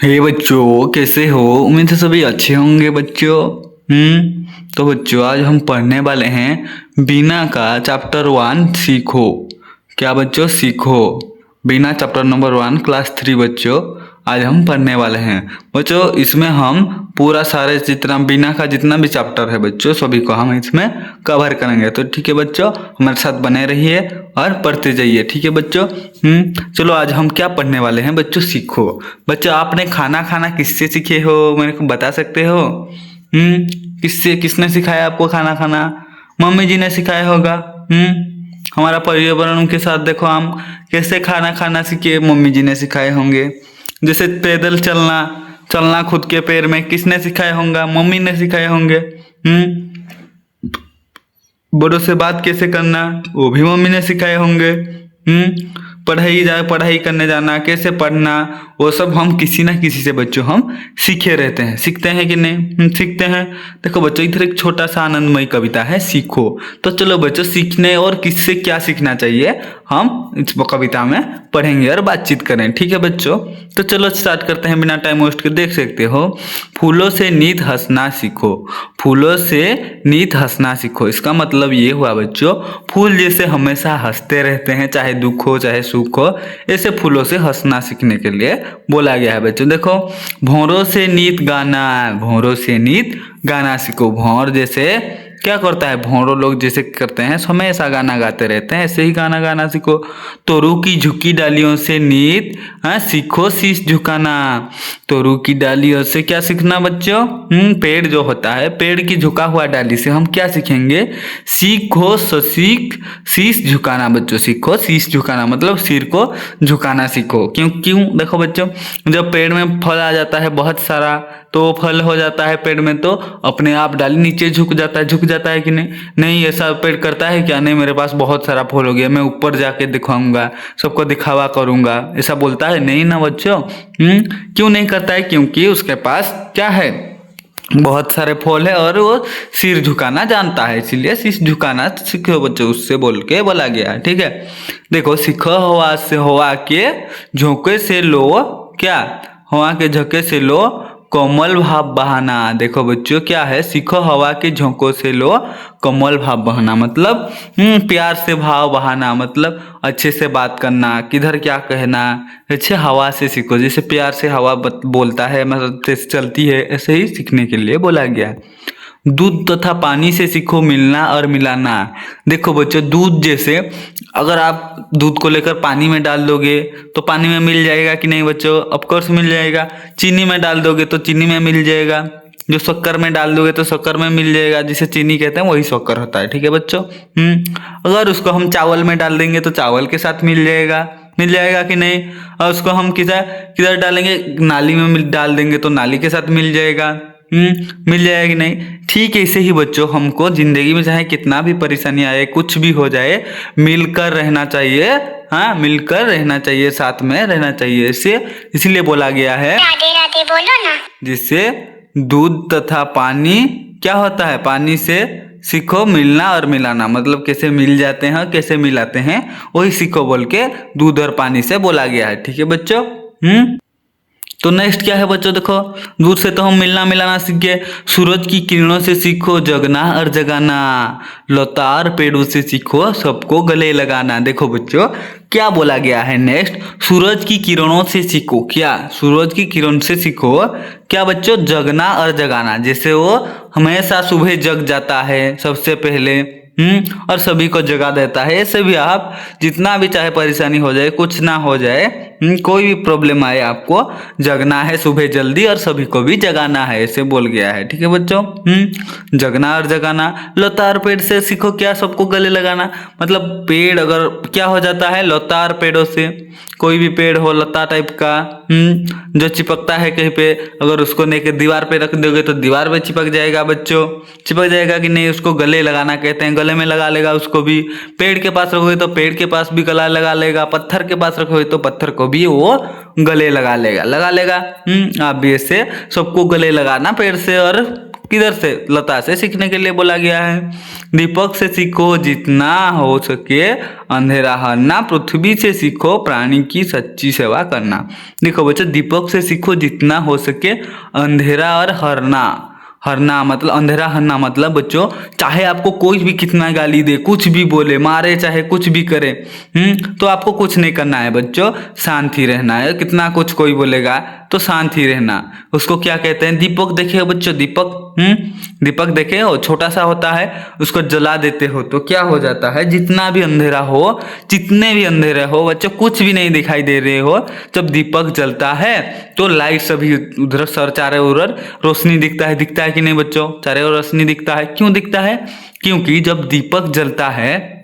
हे बच्चों, कैसे हो? उम्मीद है सभी अच्छे होंगे बच्चों। तो बच्चों, आज हम पढ़ने वाले हैं बीना का चैप्टर 1 सीखो। क्या बच्चों? सीखो। बीना चैप्टर नंबर 1 क्लास 3 बच्चों, आज हम पढ़ने वाले हैं बच्चों। इसमें हम पूरा सारे जितना बीना का जितना भी चैप्टर है बच्चों, सभी को हम इसमें कवर करेंगे। तो ठीक है बच्चों, हमारे साथ बने रहिए और पढ़ते जाइए। ठीक है बच्चों। चलो, आज हम क्या पढ़ने वाले हैं बच्चों? सीखो। बच्चों, आपने खाना खाना किससे सीखे हो? मेरे को बता सकते हो? किसने सिखाया आपको खाना खाना? मम्मी जी ने सिखाया होगा। हमारा पर्यावरण के साथ देखो, हम कैसे खाना खाना सीखे, मम्मी जी ने सिखाए होंगे। जैसे पैदल चलना, चलना खुद के पैर में, किसने सिखाया होगा? मम्मी ने सिखाए होंगे। बड़ों से बात कैसे करना, वो भी मम्मी ने सिखाए होंगे। पढ़ाई करने जाना, कैसे पढ़ना, वो सब हम किसी ना किसी से बच्चों हम सीखे रहते हैं। सीखते हैं कि नहीं? सीखते हैं। देखो बच्चों, इधर एक छोटा सा आनंदमयी कविता है, सीखो। तो चलो बच्चों, सीखने और किससे क्या सीखना चाहिए हम इस कविता में पढ़ेंगे और बातचीत करें। ठीक है बच्चों, तो चलो स्टार्ट करते हैं बिना टाइम वेस्ट के। देख सकते हो, फूलों से नीत हंसना सीखो। फूलों से नीत हंसना सीखो, इसका मतलब ये हुआ बच्चों, फूल जैसे हमेशा हंसते रहते हैं, चाहे दुख हो चाहे सुख हो, ऐसे फूलों से हंसना सीखने के लिए बोला गया है बच्चों। देखो, भौरों से नीत गाना, भौरों से नीत गाना सीखो। भौर जैसे क्या करता है, भौरों लोग जैसे करते हैं, हमेशा गाना गाते रहते हैं, ऐसे ही गाना गाना सीखो। तोरू की झुकी डालियों से नीत सीखो शीश झुकाना। तोरू की डालियों से क्या सीखना बच्चों? पेड़ जो होता है, पेड़ की झुका हुआ डाली से हम क्या सीखेंगे? सीखो शीश झुकाना बच्चों। सीखो शीश झुकाना मतलब सिर को झुकाना सीखो। क्यों देखो बच्चों, जब पेड़ में फल आ जाता है बहुत सारा, तो फल हो जाता है पेड़ में, तो अपने आप डाली नीचे झुक जाता है कि नहीं ऐसा पेड़ करता है क्या? नहीं, मेरे पास बहुत सारा फल हो गया, मैं ऊपर जाके दिखाऊंगा, सबको दिखावा करूंगा, ऐसा बोलता है? नहीं ना बच्चों। क्यों नहीं करता है? क्योंकि उसके पास क्या है, बहुत सारे फल है और वो सिर झुकाना जानता है, इसीलिए सिर झुकाना सीखो बच्चों, उससे बोल के बोला गया है। ठीक है, देखो, सीखो हवा के झोंके से लो, क्या? हवा के झोंके से लो कोमल भाव बहाना। देखो बच्चों, क्या है? सीखो हवा के झोंकों से लो कोमल भाव बहाना, मतलब प्यार से भाव बहाना, मतलब अच्छे से बात करना, किधर क्या कहना, अच्छे हवा से सीखो। जैसे प्यार से हवा बोलता है, मतलब चलती है, ऐसे ही सीखने के लिए बोला गया है। दूध तथा पानी से सीखो मिलना और मिलाना। देखो बच्चों, दूध जैसे अगर आप दूध को लेकर पानी में डाल दोगे तो पानी में मिल जाएगा कि नहीं बच्चों? ऑफ कोर्स मिल जाएगा। चीनी में डाल दोगे तो चीनी में मिल जाएगा। जो शक्कर में डाल दोगे तो शक्कर में मिल जाएगा, जिसे चीनी कहते हैं वही शक्कर होता है। ठीक है बच्चों। अगर उसको हम चावल में डाल देंगे तो चावल के साथ मिल जाएगा कि नहीं? और उसको हम किधर डालेंगे? नाली में डाल देंगे तो नाली के साथ मिल जाएगा। मिल जाएगा कि नहीं? ठीक है, ऐसे ही बच्चों, हमको जिंदगी में चाहे कितना भी परेशानी आए, कुछ भी हो जाए, मिलकर रहना चाहिए। मिलकर रहना चाहिए, साथ में रहना चाहिए, इसीलिए बोला गया है राधे राधे बोलो ना। जिससे दूध तथा पानी क्या होता है, पानी से सीखो मिलना और मिलाना, मतलब कैसे मिल जाते हैं, कैसे मिलाते हैं, वही सीखो बोल के दूध और पानी से बोला गया है। ठीक है बच्चों। तो नेक्स्ट क्या है बच्चों? देखो, दूध से तो हम मिलना मिलाना सीख गए। सूरज की किरणों से सीखो जगना और जगाना। लतार पेड़ों से सीखो सबको गले लगाना। देखो बच्चों, क्या बोला गया है नेक्स्ट? सूरज की किरणों से सीखो, क्या? सूरज की किरण से सीखो क्या बच्चों? जगना और जगाना। जैसे वो हमेशा सुबह जग जाता है सबसे पहले, और सभी को जगा देता है, ऐसे भी आप जितना भी चाहे परेशानी हो जाए, कुछ ना हो जाए, कोई भी प्रॉब्लम आए, आपको जगना है सुबह जल्दी और सभी को भी जगाना है, ऐसे बोल गया है। ठीक है बच्चों। जगना और जगाना। लतार पेड़ से सीखो क्या? सबको गले लगाना। मतलब पेड़ अगर क्या हो जाता है, लतार पेड़ों से, कोई भी पेड़ हो लता टाइप का, जो चिपकता है कहीं पे, अगर उसको लेके दीवार पे रख दोगे तो दीवार पे चिपक जाएगा बच्चों। चिपक जाएगा कि नहीं? उसको गले लगाना कहते हैं, गले में लगा लेगा उसको भी। पेड़ के पास रखोगे तो पेड़ के पास भी गला लगा लेगा, पत्थर के पास रखोगे तो पत्थर को भी वो गले लगा लेगा। आप भी ऐसे सबको गले लगाना पेड़ से और किधर से, लता से सीखने के लिए बोला गया है। दीपक से सीखो जितना हो सके अंधेरा हरना, पृथ्वी से सीखो प्राणी की सच्ची सेवा करना। देखो बच्चों, दीपक से सीखो जितना हो सके अंधेरा और हरना। हरना मतलब अंधेरा, हरना मतलब बच्चों चाहे आपको कोई भी कितना गाली दे, कुछ भी बोले, मारे, चाहे कुछ भी करे, तो आपको कुछ नहीं करना है बच्चों, शांत ही रहना है। कितना कुछ कोई बोलेगा तो शांत ही रहना। उसको क्या कहते हैं? दीपक देखे हो बच्चों, दीपक दीपक देखे हो, छोटा सा होता है, उसको जला देते हो तो क्या हो जाता है? जितना भी अंधेरा हो, जितने भी अंधेरे हो बच्चों, कुछ भी नहीं दिखाई दे रहे हो, जब दीपक जलता है तो लाइट सभी उधर सर चारे उधर रोशनी दिखता है कि नहीं बच्चों? चारे ओर रोशनी दिखता है। क्यों दिखता है? क्योंकि जब दीपक जलता है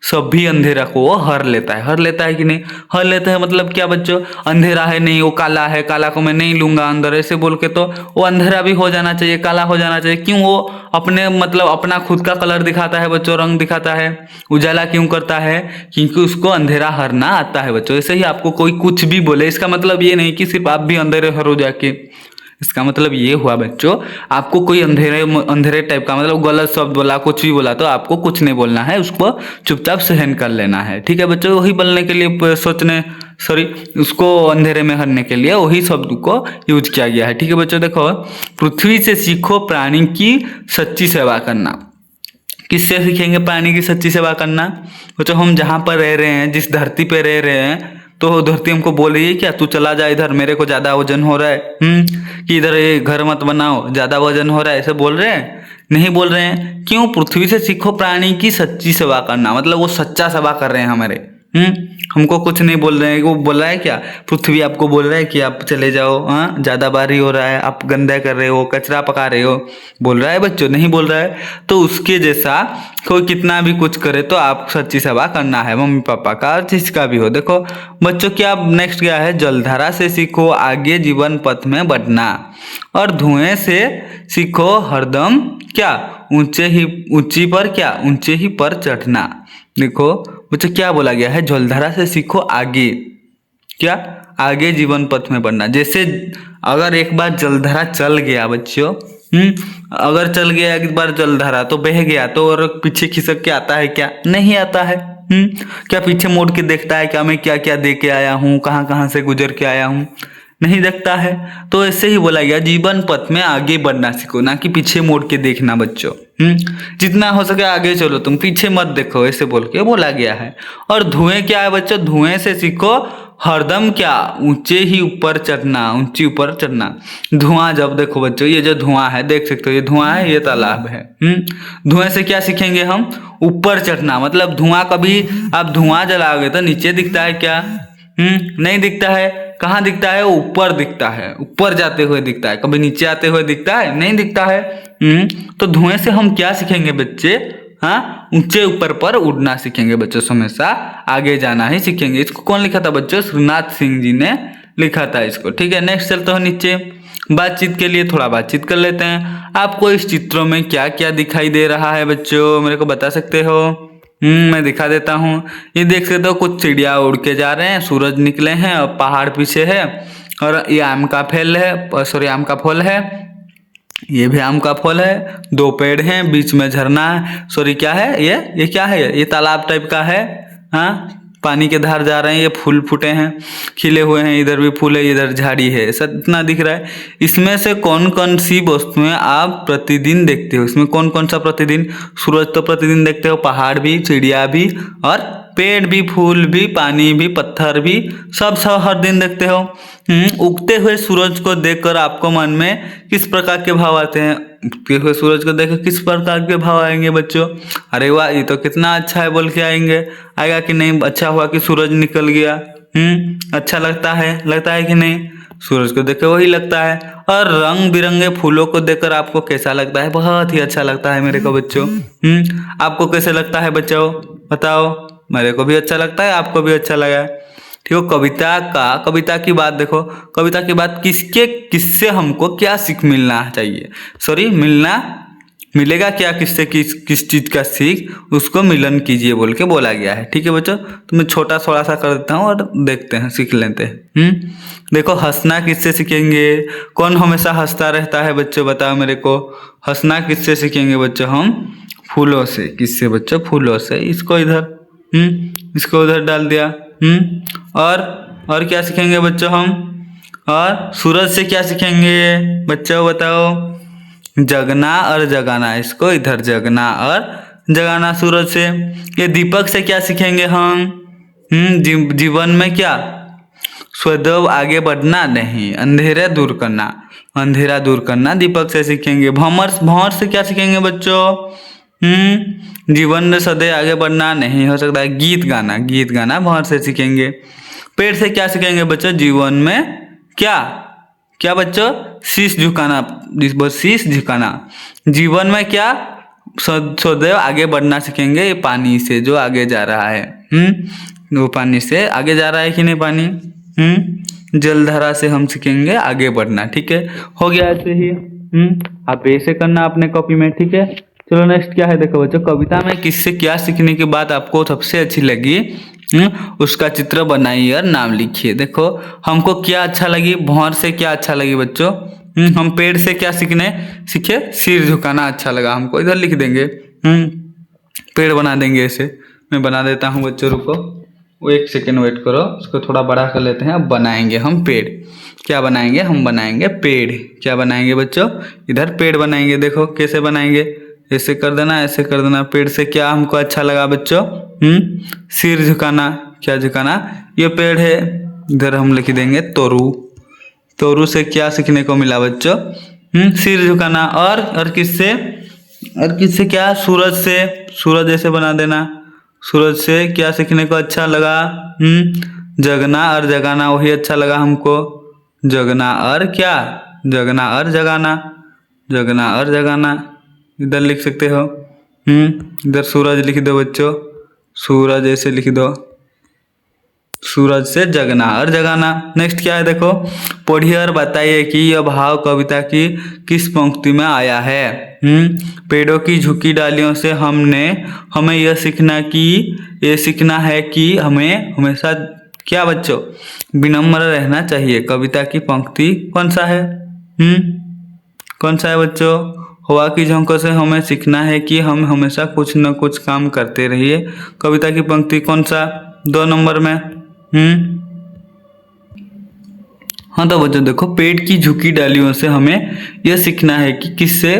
सभी अंधेरा को वो हर लेता है कि नहीं? हर लेता है मतलब क्या बच्चों? अंधेरा है नहीं, वो काला है, काला को मैं नहीं लूंगा अंदर, ऐसे बोल के तो वो अंधेरा भी हो जाना चाहिए, काला हो जाना चाहिए। क्यों? वो अपने मतलब अपना खुद का कलर दिखाता है बच्चों, रंग दिखाता है, उजाला क्यों करता है? क्योंकि उसको अंधेरा हरना आता है बच्चों। ऐसे ही आपको कोई कुछ भी बोले, इसका मतलब ये नहीं कि सिर्फ आप भी अंधेरे हर हो जाके, इसका मतलब ये हुआ बच्चों, आपको कोई अंधेरे टाइप का मतलब गलत शब्द बोला, कुछ भी बोला तो आपको कुछ नहीं बोलना है, उसको चुपचाप सहन कर लेना है। ठीक है बच्चों? वही बोलने के लिए उसको अंधेरे में हरने के लिए वही शब्द को यूज किया गया है। ठीक है बच्चों? देखो, पृथ्वी से सीखो प्राणी की सच्ची सेवा करना। किससे सीखेंगे प्राणी की सच्ची सेवा करना? बच्चों, हम जहाँ पर रह रहे हैं, जिस धरती पे रह रहे हैं, तो धरती हमको बोल रही है क्या, तू चला जा इधर, मेरे को ज्यादा वजन हो रहा है, कि इधर ये घर मत बनाओ, ज्यादा वजन हो रहा है, ऐसे बोल रहे हैं? नहीं बोल रहे हैं। क्यों? पृथ्वी से सीखो प्राणी की सच्ची सेवा करना, मतलब वो सच्चा सेवा कर रहे हैं हमारे। हमको कुछ नहीं बोल रहे हैं। वो बोल रहा है क्या? पृथ्वी आपको बोल रहा है कि आप चले जाओ, हाँ ज्यादा भारी हो रहा है, आप गंदा कर रहे हो, कचरा पका रहे हो, बोल रहा है बच्चों? नहीं बोल रहा है। तो उसके जैसा कोई कितना भी कुछ करे तो आप सच्ची सेवा करना है, मम्मी पापा का और जिसका भी हो। देखो बच्चों, क्या नेक्स्ट क्या है? जलधारा से सीखो आगे जीवन पथ में बढ़ना, और धुएं से सीखो हरदम क्या, ऊंचे ही पर चढ़ना। देखो बच्चों, क्या बोला गया है? जलधारा से सीखो आगे, क्या? आगे जीवन पथ में बढ़ना। जैसे अगर एक बार जलधारा चल गया बच्चों, अगर चल गया एक बार जलधारा तो बह गया, तो और पीछे खिसक के आता है क्या? नहीं आता है। क्या पीछे मुड़ के देखता है क्या मैं क्या क्या दे के आया हूँ, कहाँ कहाँ से गुजर के आया हूँ? नहीं देखता है। तो ऐसे ही बोला गया, जीवन पथ में आगे बढ़ना सीखो, ना कि पीछे मुड़ के देखना बच्चों। जितना हो सके आगे चलो, तुम पीछे मत देखो, ऐसे बोल के बोला गया है। और धुएं क्या है बच्चों? धुएं से सीखो हरदम क्या, ऊंचे ही ऊपर चढ़ना, ऊंची ऊपर चढ़ना। धुआं, जब देखो बच्चों ये जो धुआं है, देख सकते हो ये धुआं है, ये तालाब है। धुएं से क्या सीखेंगे हम? ऊपर चढ़ना। मतलब धुआं, कभी आप धुआं जलाओगे तो नीचे दिखता है क्या? नहीं दिखता है। कहाँ दिखता है? ऊपर दिखता है, ऊपर जाते हुए दिखता है। कभी नीचे आते हुए दिखता है? नहीं दिखता है। तो धुएं से हम क्या सीखेंगे बच्चे? हाँ, ऊंचे ऊपर पर उड़ना सीखेंगे बच्चों, हमेशा आगे जाना ही सीखेंगे। इसको कौन लिखा था बच्चों? श्रीनाथ सिंह जी ने लिखा था इसको। ठीक है, नेक्स्ट चलते हो नीचे। बातचीत के लिए थोड़ा बातचीत कर लेते हैं। आपको इस चित्रों में क्या क्या दिखाई दे रहा है बच्चों, मेरे को बता सकते हो? मैं दिखा देता हूँ। ये देख सकते हो, कुछ चिड़िया उड़ के जा रहे हैं, सूरज निकले हैं और पहाड़ पीछे है, और ये आम का फल है, सॉरी आम का फल है, ये भी आम का फल है, दो पेड़ हैं, बीच में झरना है, सॉरी क्या है ये क्या है? ये तालाब टाइप का है। हाँ, पानी के धार जा रहे हैं, ये फूल फूटे हैं, खिले हुए हैं, इधर भी फूल है, इधर झाड़ी है, सब इतना दिख रहा है। इसमें से कौन कौन सी वस्तुएं आप प्रतिदिन देखते हो? इसमें कौन कौन सा प्रतिदिन? सूरज तो प्रतिदिन देखते हो, पहाड़ भी, चिड़िया भी, और पेड़ भी, फूल भी, पानी भी, पत्थर भी, सब हर दिन देखते हो। उगते हुए सूरज को देखकर आपको मन में किस प्रकार के भाव आते हैं? उगते हुए सूरज को देखकर किस प्रकार के भाव आएंगे बच्चों? अरे वाह, ये तो कितना अच्छा है बोल के आएगा कि नहीं? अच्छा हुआ कि सूरज निकल गया। अच्छा लगता है कि नहीं? सूरज को देख के वही लगता है। और रंग बिरंगे फूलों को देखकर आपको कैसा लगता है? बहुत ही अच्छा लगता है मेरे को बच्चों। आपको कैसे लगता है बच्चों? बताओ। मेरे को भी अच्छा लगता है, आपको भी अच्छा लगा। ठीक है, कविता की बात देखो। कविता की बात किससे हमको क्या सीख मिलना चाहिए? सॉरी, मिलेगा क्या? किससे किस चीज का सीख, उसको मिलन कीजिए बोल के बोला गया है। ठीक है बच्चों, तो मैं छोटा थोड़ा सा कर देता हूँ और देखते हैं, सीख लेते हैं। देखो हंसना किससे सीखेंगे? कौन हमेशा हंसता रहता है बच्चों, बताओ मेरे को। हंसना किससे सीखेंगे बच्चों? हम फूलों से। किससे बच्चों? फूलों से। इसको इधर इसको उधर डाल दिया। और क्या सीखेंगे बच्चों हम? और सूरज से क्या सीखेंगे बच्चों, बताओ? जगना और जगाना। इसको इधर जगना और जगाना सूरज से। ये दीपक से क्या सीखेंगे हम? जीवन में क्या? सदैव आगे बढ़ना नहीं, अंधेरा दूर करना। अंधेरा दूर करना दीपक से सीखेंगे। भंवर से क्या सीखेंगे बच्चों? जीवन में सदैव आगे बढ़ना नहीं हो सकता है, गीत गाना। गीत गाना भंवर से सीखेंगे। पेड़ से क्या सीखेंगे बच्चों? जीवन में क्या? क्या बच्चों? शीश झुकाना। शीश झुकाना। जीवन में क्या? सदैव आगे बढ़ना सीखेंगे। ये पानी से जो आगे जा रहा है, वो पानी से आगे जा रहा है कि नहीं पानी? जलधारा से हम सीखेंगे आगे बढ़ना। ठीक है, हो गया ऐसे ही। आप ऐसे करना अपने कॉपी में। ठीक है, चलो नेक्स्ट क्या है देखो बच्चों। कविता में किससे क्या सीखने की बात आपको सबसे अच्छी लगी, उसका चित्र बनाइए और नाम लिखिए। देखो हमको क्या अच्छा लगी, भंवर से क्या अच्छा लगी बच्चों? हम पेड़ से क्या सीखे? सिर झुकाना अच्छा लगा हमको। इधर लिख देंगे, पेड़ बना देंगे ऐसे। मैं बना देता हूँ बच्चों, रुको वो 1 सेकेंड वेट करो। उसको थोड़ा बड़ा कर लेते हैं। अब बनाएंगे हम पेड़। क्या बनाएंगे? हम बनाएंगे पेड़। क्या बनाएंगे बच्चों? इधर पेड़ बनाएंगे। देखो कैसे बनाएंगे, ऐसे कर देना, ऐसे कर देना। पेड़ से क्या हमको अच्छा लगा बच्चों? सिर झुकाना। क्या झुकाना? ये पेड़ है। इधर हम लिख देंगे तोरू। तोरू से क्या सीखने को मिला बच्चों? सिर झुकाना। और किससे क्या? सूरज से। सूरज ऐसे बना देना। सूरज से क्या सीखने को अच्छा लगा? जगना और जगाना, वही अच्छा लगा हमको। जगना और क्या? जगना और जगाना। जगना और जगाना इधर लिख सकते हो। इधर सूरज लिख दो बच्चों। सूरज ऐसे लिख दो। सूरज से जगना और जगाना। नेक्स्ट क्या है देखो, पढ़िए और बताइए कि यह भाव कविता की किस पंक्ति में आया है। पेड़ों की झुकी डालियों से हमें यह सीखना है कि हमें हमेशा क्या बच्चों? विनम्र रहना चाहिए। कविता की पंक्ति कौन सा है? कौन सा है बच्चों? हवा की झोंकों से हमें सीखना है कि हम हमेशा कुछ न कुछ काम करते रहिए। कविता की पंक्ति कौन सा? 2 नंबर में। हाँ तो बच्चों देखो, पेड़ की झुकी डालियों से हमें यह सीखना है कि किससे?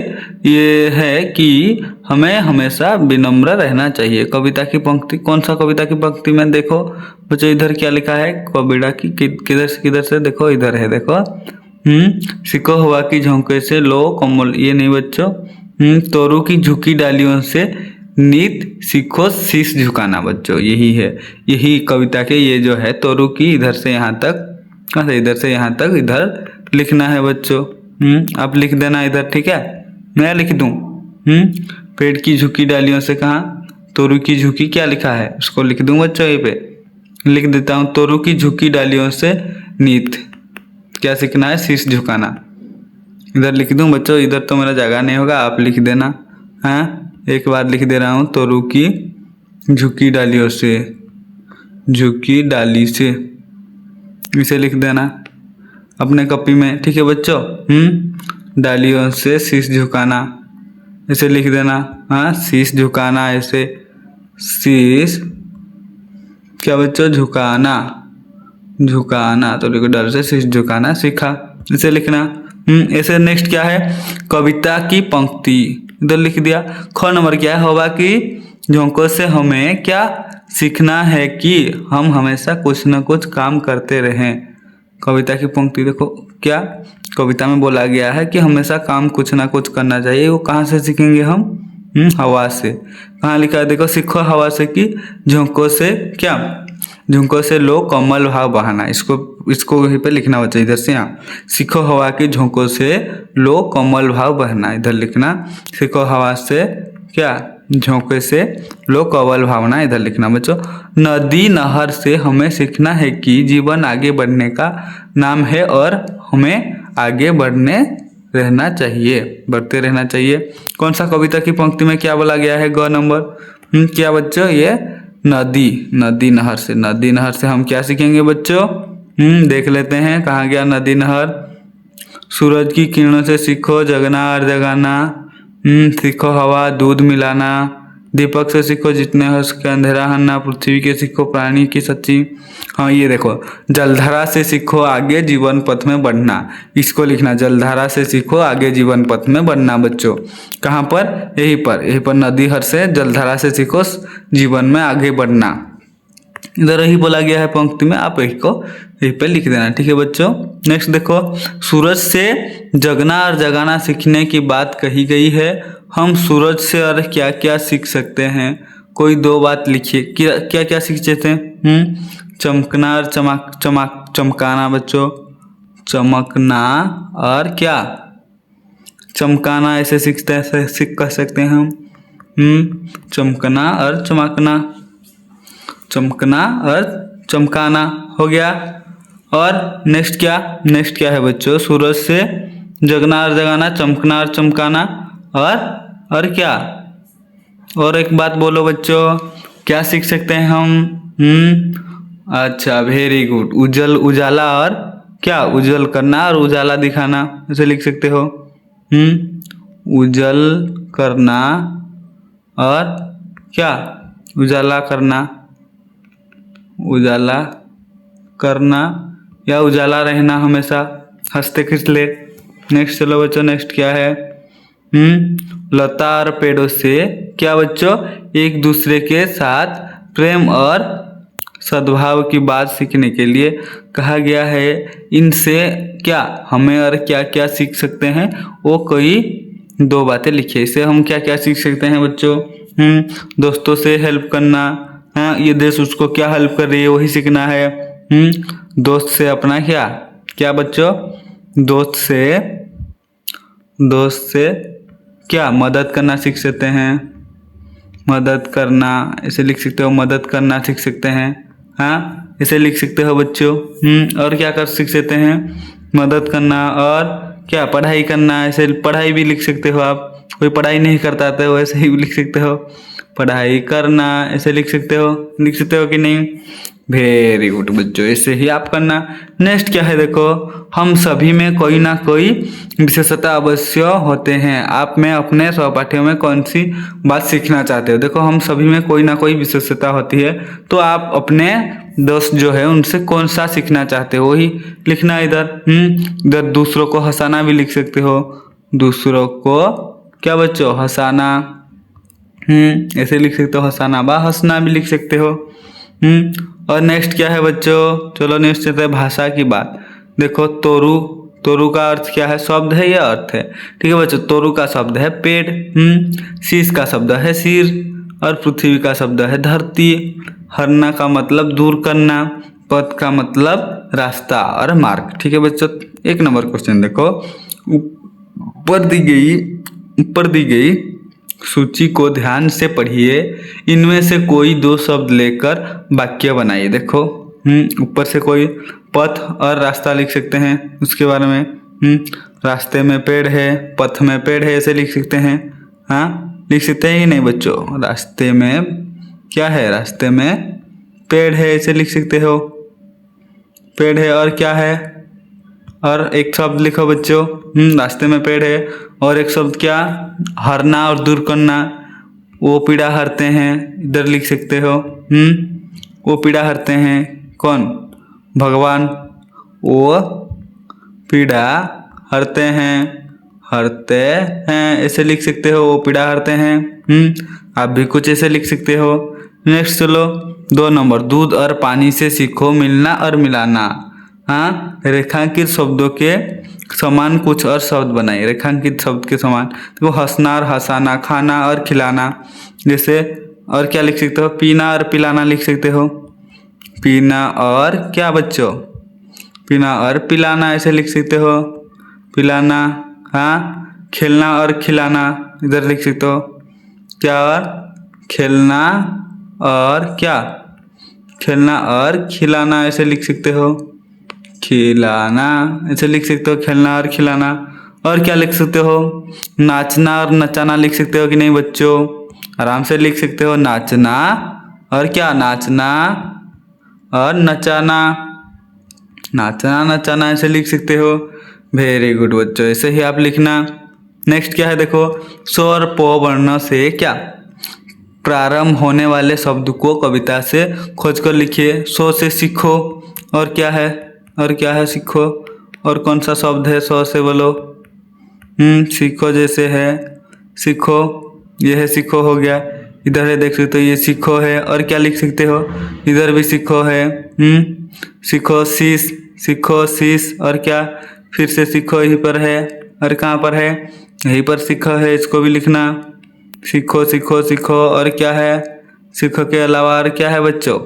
ये है कि हमें हमेशा विनम्र रहना चाहिए। कविता की पंक्ति कौन सा? कविता की पंक्ति में देखो बच्चों, इधर क्या लिखा है? कविता की किधर से देखो, इधर है देखो। सीखो हवा की झोंके से लो कमल, ये नहीं बच्चों। तोरू की झुकी डालियों से नित सीखो शीश झुकाना बच्चों, यही है। यही कविता के ये जो है तोरू की, इधर से यहाँ तक, कहाँ से? इधर से यहाँ तक इधर लिखना है बच्चों। आप लिख देना इधर। ठीक है, मैं लिख दूँ। पेड़ की झुकी डालियों से कहाँ? तोरू की झुकी क्या लिखा है उसको लिख दूँ बच्चों। यहीं पे लिख देता हूँ, तोरू की झुकी डालियों से नित क्या सीखना है? शीश झुकाना। इधर लिख दूं बच्चों, इधर तो मेरा जगह नहीं होगा, आप लिख देना। हाँ, एक बार लिख दे रहा हूँ, तोरू की झुकी डालियों से, झुकी डाली से, इसे लिख देना अपने कॉपी में। ठीक है बच्चों। डालियों से शीश झुकाना, इसे लिख देना। हाँ, शीश झुकाना, ऐसे शीश क्या बच्चों? झुकाना। झुकाना तो देखो, डाल से शीश झुकाना सीखा, इसे लिखना। ऐसे नेक्स्ट क्या है? कविता की पंक्ति इधर लिख दिया। ख नंबर क्या है? हवा की झोंकों से हमें क्या सीखना है कि हम हमेशा कुछ न कुछ काम करते रहें। कविता की पंक्ति देखो, क्या कविता में बोला गया है कि हमेशा काम कुछ ना कुछ करना चाहिए। वो कहाँ से सीखेंगे हम? हवा से। कहाँ लिखा है देखो, सीखो हवा से कि झोंकों से क्या? झोंकों से लो कमल भाव बहाना। इसको यहीं पे लिखना बच्चा, इधर से यहाँ। सीखो हवा की झोंकों से लो कमल भाव बहना, इधर लिखना। सीखो हवा से क्या? झोंके से लो कमल भावना, इधर लिखना बच्चों। नदी नहर से हमें सीखना है कि जीवन आगे बढ़ने का नाम है और हमें आगे बढ़ते रहना चाहिए। कौन सा कविता की पंक्ति में क्या बोला गया है? ग नंबर। क्या बच्चों? ये नदी नहर से हम क्या सीखेंगे बच्चों? देख लेते हैं कहाँ गया नदी नहर। सूरज की किरणों से सीखो जगना और जगाना। सीखो हवा दूध मिलाना। दीपक से सीखो जितने हो सके अंधेरा हरना। पृथ्वी के सीखो प्राणी की सच्ची। हाँ ये देखो, जलधारा से सीखो आगे जीवन पथ में बढ़ना। इसको लिखना, जलधारा से सीखो आगे जीवन पथ में बढ़ना बच्चों। कहाँ पर? यहीं पर नदी हर से जलधारा से सीखो जीवन में आगे बढ़ना। इधर यही बोला गया है पंक्ति में, आप यहीं पे लिख देना। ठीक है बच्चों। नेक्स्ट देखो, सूरज से जगना और जगाना सीखने की बात कही गई है। हम सूरज से और क्या क्या सीख सकते हैं? कोई दो बात लिखिए। क्या क्या सीख सकते हैं? चमकना और चमकाना बच्चों। चमकना और क्या? चमकाना ऐसे सीख कह सकते हैं हम। चमकना और चमकना। चमकना और चमकाना हो गया। और नेक्स्ट क्या है बच्चों? सूरज से जगना और जगाना, चमकना और चमकाना, और क्या? और एक बात बोलो बच्चों, क्या सीख सकते हैं हम? अच्छा वेरी गुड, उजाला और क्या? उज्जवल करना और उजाला दिखाना, ऐसे लिख सकते हो। उज्जवल करना और क्या? उजाला करना या उजाला रहना हमेशा। हंसते खिलते। नेक्स्ट चलो बच्चों, नेक्स्ट क्या है? लता और पेड़ों से क्या बच्चों? एक दूसरे के साथ प्रेम और सद्भाव की बात सीखने के लिए कहा गया है। इनसे क्या हमें और क्या क्या सीख सकते हैं? वो कोई दो बातें लिखिए। इससे हम क्या क्या सीख सकते हैं बच्चों? दोस्तों से हेल्प करना। हाँ, ये देश उसको क्या हेल्प कर रही है वही सीखना है। दोस्त से अपना क्या बच्चों? दोस्त से क्या? मदद करना सीख सकते हैं। मदद करना ऐसे लिख सकते हो। मदद करना सीख सकते हैं। हाँ, ऐसे लिख सकते हो बच्चों। और क्या कर सीख सकते हैं? मदद करना और क्या? पढ़ाई करना। ऐसे पढ़ाई भी लिख सकते हो आप। कोई पढ़ाई नहीं करता तो वैसे ही लिख सकते हो। पढ़ाई करना ऐसे लिख सकते हो कि नहीं? वेरी गुड बच्चों, ऐसे ही आप करना। नेक्स्ट क्या है देखो, हम सभी में कोई ना कोई विशेषता अवश्य होते हैं। आप में अपने सहपाठियों में कौन सी बात सीखना चाहते हो? देखो, हम सभी में कोई ना कोई विशेषता होती है, तो आप अपने दोस्त जो है उनसे कौन सा सीखना चाहते हो वही लिखना। इधर दूसरों को हंसाना भी लिख सकते हो। दूसरों को क्या बच्चों? हंसाना। ऐसे लिख सकते हो हंसाना, हंसना भी लिख सकते हो। और नेक्स्ट क्या है बच्चों? चलो नेक्स्ट चलते हैं भाषा की बात। देखो, तोरु का अर्थ क्या है? शब्द है या अर्थ है? ठीक है बच्चों, तोरु का शब्द है पेड़। शीश का शब्द है सिर। और पृथ्वी का शब्द है धरती। हरना का मतलब दूर करना। पथ का मतलब रास्ता और मार्ग। ठीक है बच्चों, एक नंबर क्वेश्चन देखो, ऊपर दी गई सूची को ध्यान से पढ़िए। इनमें से कोई दो शब्द लेकर वाक्य बनाइए। देखो, ऊपर से कोई पथ और रास्ता लिख सकते हैं उसके बारे में। रास्ते में पेड़ है, पथ में पेड़ है, ऐसे लिख सकते हैं। हाँ, लिख सकते हैं कि नहीं बच्चों? रास्ते में क्या है? रास्ते में पेड़ है, ऐसे लिख सकते हो। पेड़ है और क्या है? और एक शब्द लिखो बच्चों। रास्ते में पेड़ है और एक शब्द क्या? हरना और दूर करना। वो पीड़ा हरते हैं, इधर लिख सकते हो। वो पीड़ा हरते हैं कौन? भगवान। वो पीड़ा हरते हैं ऐसे लिख सकते हो। वो पीड़ा हरते हैं। आप भी कुछ ऐसे लिख सकते हो। नेक्स्ट चलो 2 नंबर, दूध और पानी से सीखो मिलना और मिलाना। हाँ, रेखांकित शब्दों के समान कुछ और शब्द बनाइए। रेखांकित शब्द के समान तो हंसना और हंसाना, खाना और खिलाना। जैसे और क्या लिख सकते हो? पीना और पिलाना लिख सकते हो। पीना और क्या बच्चों? पीना और पिलाना ऐसे लिख सकते हो। पिलाना। हाँ, खेलना और खिलाना इधर लिख सकते हो। क्या? और खेलना और क्या? खेलना और खिलाना ऐसे लिख सकते हो। खिलाना ऐसे लिख सकते हो। खेलना और खिलाना। और क्या लिख सकते हो? नाचना और नचाना लिख सकते हो कि नहीं बच्चों? आराम से लिख सकते हो। नाचना और क्या? नाचना और नचाना। नाचना नचाना ऐसे लिख सकते हो। वेरी गुड बच्चों, ऐसे ही आप लिखना। नेक्स्ट क्या है देखो, स्व और प वर्ण से क्या प्रारंभ होने वाले शब्द को कविता से खोजकर लिखिए। स्व से सीखो, और क्या है, और क्या है सीखो, और कौन सा शब्द है स्व से बोलो। सीखो जैसे है, सीखो, ये है सीखो हो गया। इधर है देख सकते हो, ये सीखो है। और क्या लिख सकते हो, इधर भी सीखो है। सीखो शीश, सीखो शीश, और क्या फिर से सीखो यहीं पर है, और कहाँ पर है, यहीं पर सीखो है, इसको भी लिखना। सीखो सीखो सीखो, और क्या है, सीखो के अलावा और क्या है बच्चों।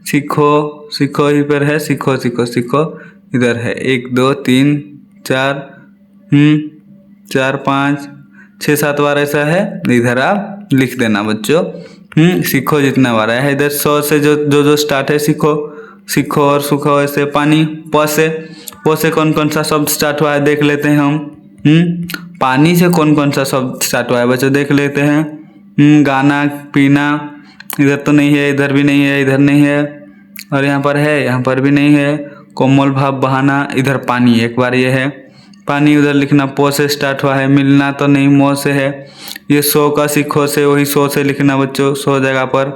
सीखो, सीखो यहीं पर है, सीखो सीखो सीखो, इधर है 1 2 3 4 4 5 6 7 बार ऐसा है, इधर आप लिख देना बच्चों। सीखो जितना बार है इधर। सौ से जो स्टार्ट है सीखो, सीखो और सुखो ऐसे। पानी, प से कौन कौन सा शब्द स्टार्ट हुआ है देख लेते हैं हम। पानी से कौन कौन सा शब्द स्टार्ट हुआ है बच्चों देख लेते हैं। गाना, पीना, इधर तो नहीं है, इधर भी नहीं है, इधर नहीं है, और यहाँ पर है, यहाँ पर भी नहीं है। कोमल भाव बहाना, इधर पानी एक बार ये है पानी, उधर लिखना। पो से स्टार्ट हुआ है, मिलना तो नहीं, मो से है। ये सो का सीखो से, वही सो से लिखना बच्चों, सो जगह पर।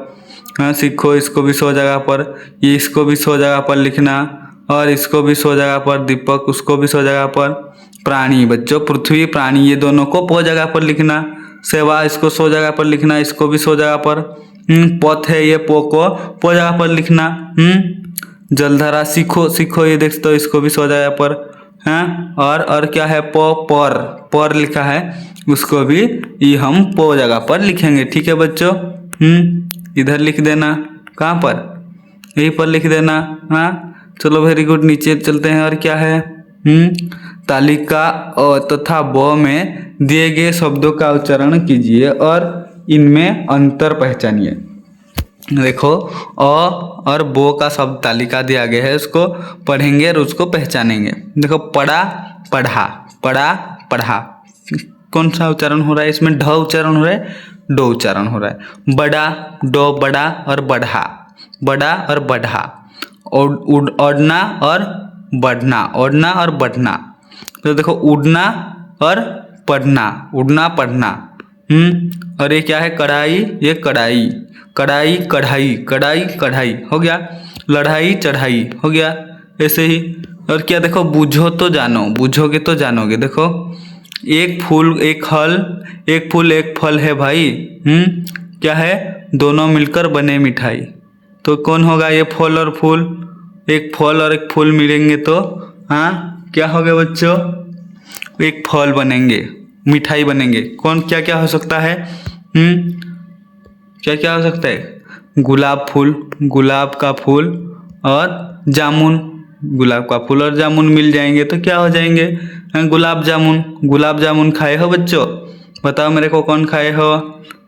हाँ सीखो, इसको भी सो जगह पर, ये इसको भी सो जगह पर लिखना, और इसको भी सो जगह पर। दीपक, उसको भी सो जगह पर। प्राणी बच्चों, पृथ्वी प्राणी, ये दोनों को पो जगह पर लिखना। सेवा, इसको सो जगह पर लिखना, इसको भी सो जगह पर। पथ है, ये पो को पो जगह पर लिखना। जलधारा, सीखो, सीखो ये देखते हो, इसको भी सो जगह पर। हाँ, और क्या है, पर लिखा है, उसको भी ये हम पो जगह पर लिखेंगे। ठीक है बच्चों, इधर लिख देना, कहाँ पर, यहीं पर लिख देना। हाँ चलो वेरी गुड, नीचे चलते हैं। और क्या है, तालिका अ तथा ब में दिए गए शब्दों का उच्चारण कीजिए और इनमें अंतर पहचानिए। देखो, अ और बो का शब्द तालिका दिया गया है, उसको पढ़ेंगे और उसको पहचानेंगे। देखो, पढ़ा, पढ़ा, पढ़ा, पढ़ा, कौन सा उच्चारण हो रहा है इसमें, ढ उच्चारण हो रहा है, डो उच्चारण हो रहा है। बड़ा, डो, बड़ा और बढ़ा, बड़ा और बढ़ा। उड़ना और बढ़ना, उड़ना और बढ़ना। तो देखो, उड़ना और पढ़ना, उड़ना पढ़ना। और ये क्या है, कढ़ाई, ये कढ़ाई, कढ़ाई कढ़ाई, कढ़ाई कढ़ाई हो गया। लड़ाई चढ़ाई हो गया, ऐसे ही। और क्या, देखो, बूझो तो जानो, बूझोगे तो जानोगे। देखो, एक फूल एक हल, एक फूल एक फल है भाई। क्या है, दोनों मिलकर बने मिठाई। तो कौन होगा ये फल और फूल, एक फल और एक फूल मिलेंगे तो हाँ क्या हो गया बच्चों, एक फल बनेंगे, मिठाई बनेंगे। कौन, क्या क्या हो सकता है, क्या क्या हो सकता है, गुलाब फूल, गुलाब का फूल और जामुन, गुलाब का फूल और जामुन मिल जाएंगे तो क्या हो जाएंगे, गुलाब जामुन। गुलाब जामुन खाए हो बच्चों, बताओ मेरे को कौन खाए हो,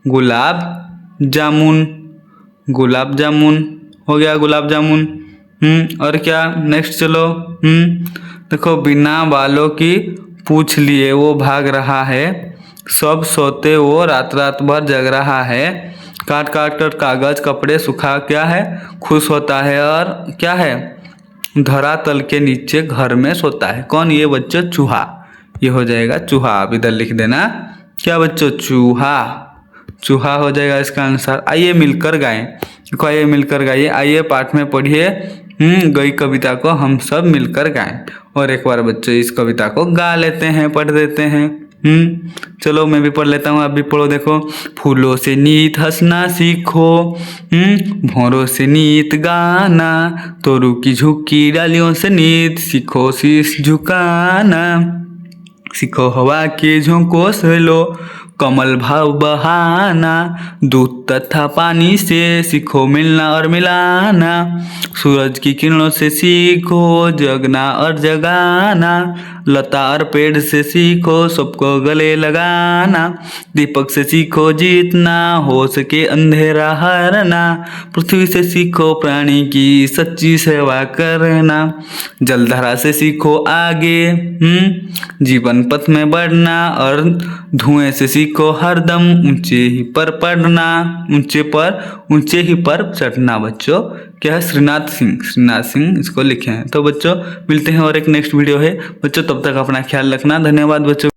गुलाब जामुन, गुलाब जामुन हो गया, गुलाब जामुन। और क्या, नेक्स्ट चलो। देखो, बिना बालों की पूछ लिए वो भाग रहा है, सब सोते वो रात रात भर जग रहा है, काट काट कर कागज कपड़े सुखा क्या है, खुश होता है। और क्या है, धरातल के नीचे घर में सोता है। कौन, ये बच्चों चूहा, ये हो जाएगा चूहा। आप इधर लिख देना, क्या बच्चों, चूहा, चूहा हो जाएगा इसका आंसर। आइए मिलकर गाएं, देखो आइए मिलकर गाइए, आइए पाठ में पढ़िए गई कविता को हम सब मिलकर गाएं। और एक बार बच्चों इस कविता को गा लेते हैं, पढ़ देते हैं। चलो मैं भी पढ़ लेता हूँ, आप भी पढ़ो। देखो, फूलों से नीत हंसना सीखो, भौरों से नीत गाना, तोरू की झुकी डालियों से नीत सीखो शीश झुकाना, सीखो हवा के झोंकों से लो कमल भाव बहाना, दूध तथा पानी से सीखो मिलना और मिलाना, सूरज की किरणों से सीखो जगना और जगाना, लता और पेड़ से सीखो सबको गले लगाना, दीपक से सीखो जीतना हो सके अंधेरा हरना, पृथ्वी से सीखो प्राणी की सच्ची सेवा करना, जलधारा से सीखो आगे जीवन पथ में बढ़ना, और धुएं से सीखो सीखो हरदम ऊंचे ही पर पढ़ना, ऊंचे ही पर चढ़ना बच्चों क्या है, श्रीनाथ सिंह इसको लिखे हैं। तो बच्चों मिलते हैं और एक नेक्स्ट वीडियो है बच्चों, तब तक अपना ख्याल रखना। धन्यवाद बच्चों।